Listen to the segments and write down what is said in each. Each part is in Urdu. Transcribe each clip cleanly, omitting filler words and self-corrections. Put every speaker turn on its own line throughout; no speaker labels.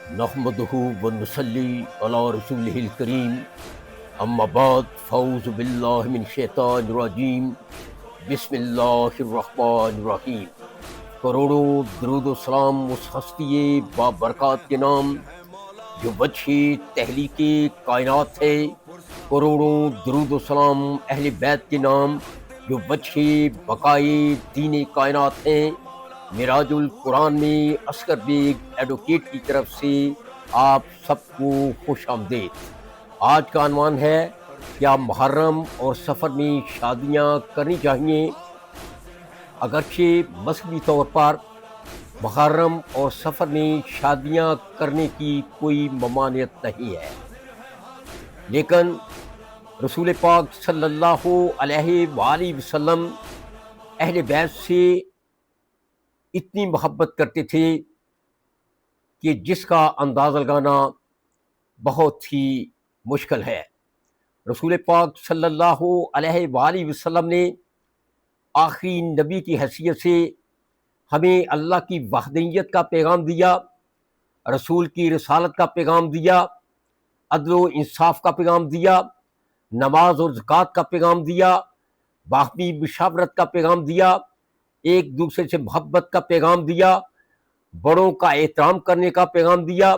نحمدہ ونصلی علی رسولہ الکریم اما بعد فاعوذ باللہ من الشیطان الرجیم بسم اللہ الرحمن الرحیم۔ کروڑوں درود و سلام اس ہستی بابرکات کے نام جو وجہ تحلیق کائنات ہے، کروڑوں درود و سلام اہل بیت کے نام جو وجہ بقائے دین کائنات ہیں۔ معراج القرآن میں اصغر بیگ ایڈوکیٹ کی طرف سے آپ سب کو خوش آمدید۔ آج کا عنوان ہے کیا محرم اور سفر میں شادیاں کرنی چاہیے؟ اگرچہ مذہبی طور پر محرم اور سفر میں شادیاں کرنے کی کوئی ممانعت نہیں ہے، لیکن رسول پاک صلی اللہ علیہ وآلہ وسلم اہل بیت سے اتنی محبت کرتے تھے کہ جس کا اندازہ لگانا بہت ہی مشکل ہے۔ رسول پاک صلی اللہ علیہ وآلہ وسلم نے آخری نبی کی حیثیت سے ہمیں اللہ کی وحدانیت کا پیغام دیا، رسول کی رسالت کا پیغام دیا، عدل و انصاف کا پیغام دیا، نماز اور زکوٰۃ کا پیغام دیا، باہمی مشاورت کا پیغام دیا، ایک دوسرے سے محبت کا پیغام دیا، بڑوں کا احترام کرنے کا پیغام دیا،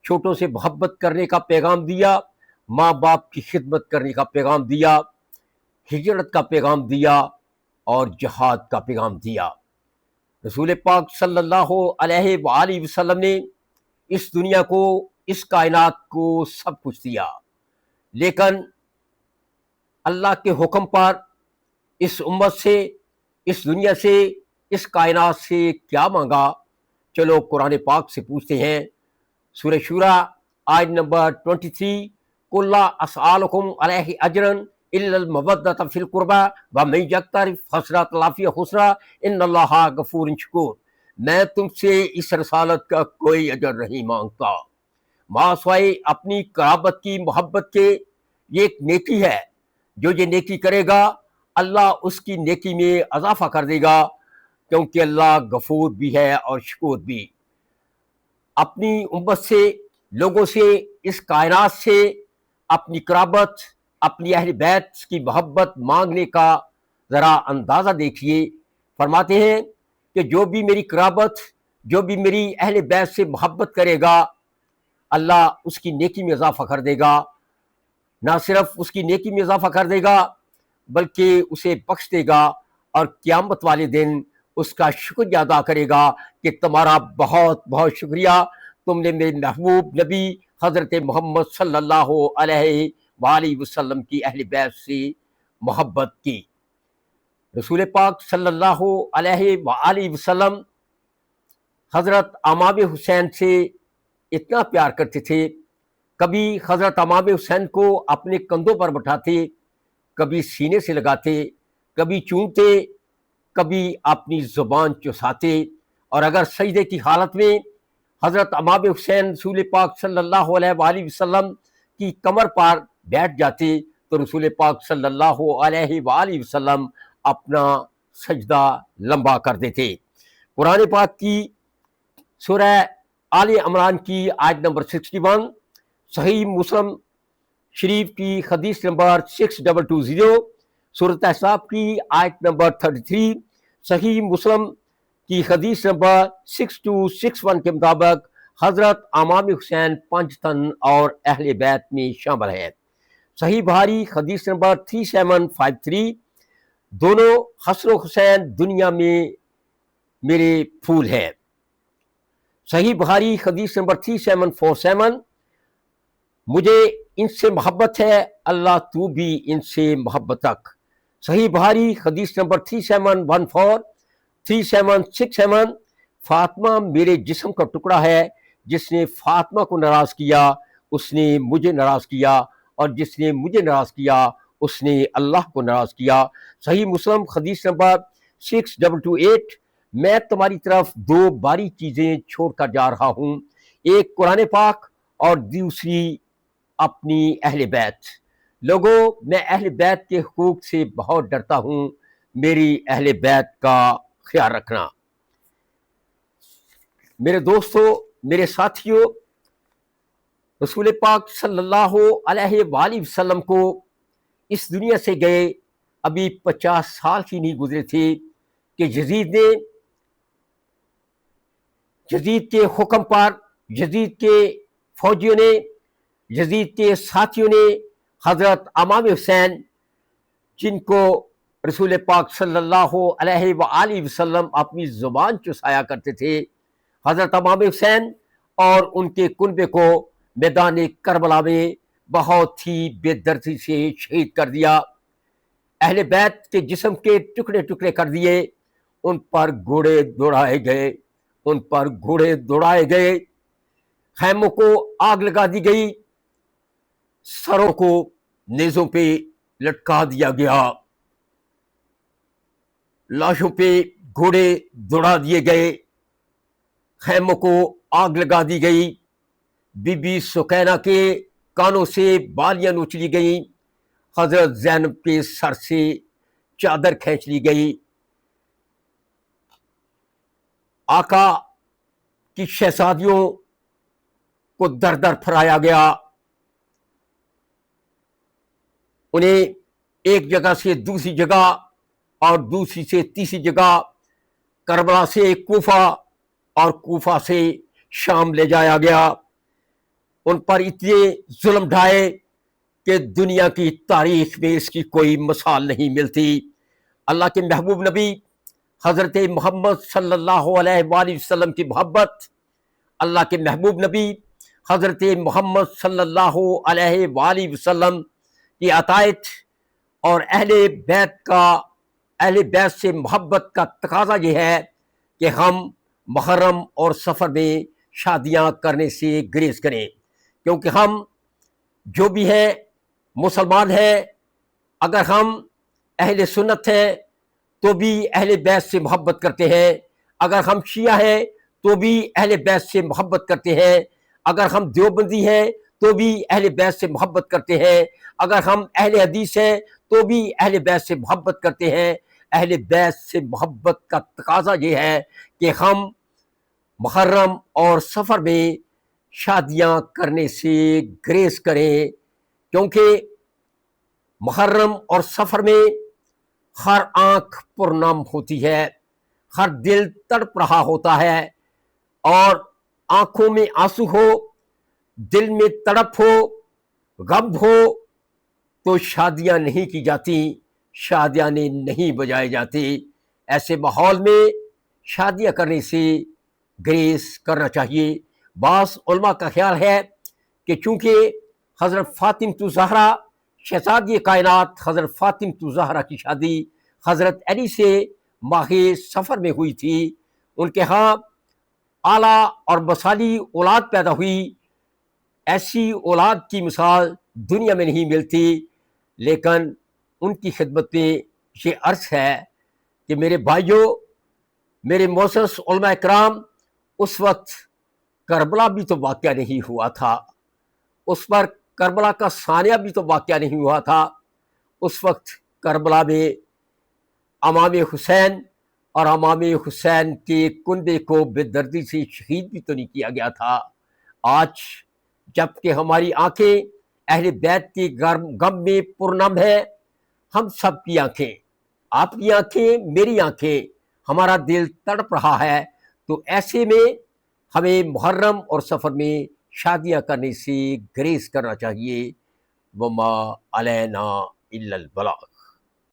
چھوٹوں سے محبت کرنے کا پیغام دیا، ماں باپ کی خدمت کرنے کا پیغام دیا، ہجرت کا پیغام دیا اور جہاد کا پیغام دیا۔ رسول پاک صلی اللہ علیہ وآلہ وسلم نے اس دنیا کو، اس کائنات کو سب کچھ دیا، لیکن اللہ کے حکم پر اس امت سے، اس دنیا سے، اس کائنات سے کیا مانگا؟ چلو قرآن پاک سے پوچھتے ہیں۔ سورہ شورى آیت نمبر 23، قُل لا أسألكم علیہ اجرا الا المودۃ فی القربى ومن یقترف حسنۃ یأتی بحسنہ ان اللہ غفور شکور۔ میں تم سے اس رسالت کا کوئی اجر نہیں مانگتا، ماں سوائے اپنی قرابت کی محبت کے۔ یہ ایک نیکی ہے، جو یہ نیکی کرے گا اللہ اس کی نیکی میں اضافہ کر دے گا، کیونکہ اللہ غفور بھی ہے اور شکور بھی۔ اپنی امت سے، لوگوں سے، اس کائنات سے اپنی قرابت، اپنی اہل بیت کی محبت مانگنے کا ذرا اندازہ دیکھیے۔ فرماتے ہیں کہ جو بھی میری قرابت، جو بھی میری اہل بیت سے محبت کرے گا اللہ اس کی نیکی میں اضافہ کر دے گا۔ نہ صرف اس کی نیکی میں اضافہ کر دے گا بلکہ اسے بخش دے گا، اور قیامت والے دن اس کا شکریہ ادا کرے گا کہ تمہارا بہت بہت شکریہ، تم نے میرے محبوب نبی حضرت محمد صلی اللہ علیہ وآلہ وسلم کی اہل بیت سے محبت کی۔ رسول پاک صلی اللہ علیہ وآلہ وسلم حضرت امام حسین سے اتنا پیار کرتے تھے، کبھی حضرت امام حسین کو اپنے کندھوں پر بٹھاتے، کبھی سینے سے لگاتے، کبھی چومتے، کبھی اپنی زبان چساتے، اور اگر سجدے کی حالت میں حضرت امام حسین رسول پاک صلی اللہ علیہ وآلہ وسلم کی کمر پر بیٹھ جاتے تو رسول پاک صلی اللہ علیہ وآلہ وسلم اپنا سجدہ لمبا کر دیتے۔ قرآن پاک کی سورہ آل عمران کی آیت نمبر 61، صحیح مسلم شریف کی حدیث نمبر 6220، سورۃ احزاب کی آیت نمبر 33، صحیح مسلم کی حدیث نمبر 6261 کے مطابق حضرت امام حسین 5 تن اور اہل بیت میں شامل ہے۔ صحیح بخاری حدیث نمبر 3753، دونوں حسن و حسین دنیا میں میرے پھول ہیں۔ صحیح بخاری حدیث نمبر 3747، مجھے ان سے محبت ہے، اللہ تو بھی ان سے محبت رکھ۔ صحیح بخاری حدیث نمبر 3714، 3767، فاطمہ میرے جسم کا ٹکڑا ہے، جس نے فاطمہ کو ناراض کیا اس نے مجھے ناراض کیا، اور جس نے مجھے ناراض کیا اس نے اللہ کو ناراض کیا۔ صحیح مسلم حدیث نمبر 6228، میں تمہاری طرف 2 باری چیزیں چھوڑ کر جا رہا ہوں، ایک قرآن پاک اور دوسری اپنی اہل بیت۔ لوگوں، میں اہل بیت کے حقوق سے بہت ڈرتا ہوں، میری اہل بیت کا خیال رکھنا۔ میرے دوستو، میرے ساتھیوں، رسول پاک صلی اللہ علیہ وآلہ وسلم کو اس دنیا سے گئے ابھی 50 سال ہی نہیں گزرے تھے کہ یزید کے حکم پر یزید کے فوجیوں نے، یزید کے ساتھیوں نے حضرت امام حسین، جن کو رسول پاک صلی اللہ علیہ وآلہ وسلم اپنی زبان چسایا کرتے تھے، حضرت امام حسین اور ان کے کنبے کو میدان کربلا میں بہت ہی بے دردی سے شہید کر دیا۔ اہل بیت کے جسم کے ٹکڑے ٹکڑے کر دیے، ان پر گھوڑے دوڑائے گئے، خیموں کو آگ لگا دی گئی، سروں کو نیزوں پہ لٹکا دیا گیا، لاشوں پہ گھوڑے دوڑا دیے گئے، خیموں کو آگ لگا دی گئی، بی بی سکینہ کے کانوں سے بالیاں نوچ لی گئیں، حضرت زینب کے سر سے چادر کھینچ لی گئی، آقا کی شہزادیوں کو در در پھرایا گیا، انہیں ایک جگہ سے دوسری جگہ اور دوسری سے تیسری جگہ، کربلا سے کوفہ اور کوفہ سے شام لے جایا گیا، ان پر اتنے ظلم ڈھائے کہ دنیا کی تاریخ میں اس کی کوئی مثال نہیں ملتی۔ اللہ کے محبوب نبی حضرت محمد صلی اللہ علیہ وآلہ وسلم کی محبت، اللہ کے محبوب نبی حضرت محمد صلی اللہ علیہ وآلہ وسلم کی عطائت اور اہل بیت سے محبت کا تقاضا یہ ہے کہ ہم محرم اور سفر میں شادیاں کرنے سے گریز کریں، کیونکہ ہم جو بھی ہیں مسلمان ہیں، اگر ہم اہل سنت ہیں تو بھی اہل بیت سے محبت کرتے ہیں، اگر ہم شیعہ ہیں تو بھی اہل بیت سے محبت کرتے ہیں، اگر ہم دیوبندی ہیں تو بھی اہل بیت سے محبت کرتے ہیں، اگر ہم اہل حدیث ہیں تو بھی اہل بیت سے محبت کرتے ہیں۔ اہل بیت سے محبت کا تقاضا یہ ہے کہ ہم محرم اور سفر میں شادیاں کرنے سے گریز کریں، کیونکہ محرم اور سفر میں ہر آنکھ پرنم ہوتی ہے، ہر دل تڑپ رہا ہوتا ہے، اور آنکھوں میں آنسو ہو، دل میں تڑپ ہو، غم ہو تو شادیاں نہیں کی جاتی، شادیاں نہیں بجائے جاتی۔ ایسے ماحول میں شادیاں کرنے سے گریز کرنا چاہیے۔ بعض علماء کا خیال ہے کہ چونکہ حضرت فاطمہ الزہرا شہزادی کائنات حضرت فاطمہ الزہرا کی شادی حضرت علی سے ماہ سفر میں ہوئی تھی، ان کے ہاں اعلیٰ اور مثالی اولاد پیدا ہوئی، ایسی اولاد کی مثال دنیا میں نہیں ملتی، لیکن ان کی خدمت میں یہ عرض ہے کہ میرے بھائیوں، میرے معزز علماء کرام، اس وقت کربلا بھی تو واقعہ نہیں ہوا تھا، اس پر کربلا کا ثانیہ بھی تو واقعہ نہیں ہوا تھا، اس وقت کربلا میں امام حسین اور امام حسین کے کنبے کو بے دردی سے شہید بھی تو نہیں کیا گیا تھا۔ آج جب کہ ہماری آنکھیں اہل بیت کے غم میں پرنم ہے، ہم سب کی آنکھیں، آپ کی آنکھیں، میری آنکھیں، ہمارا دل تڑپ رہا ہے، تو ایسے میں ہمیں محرم اور سفر میں شادیاں کرنے سے گریز کرنا چاہیے۔ وما علینا الا البلاغ۔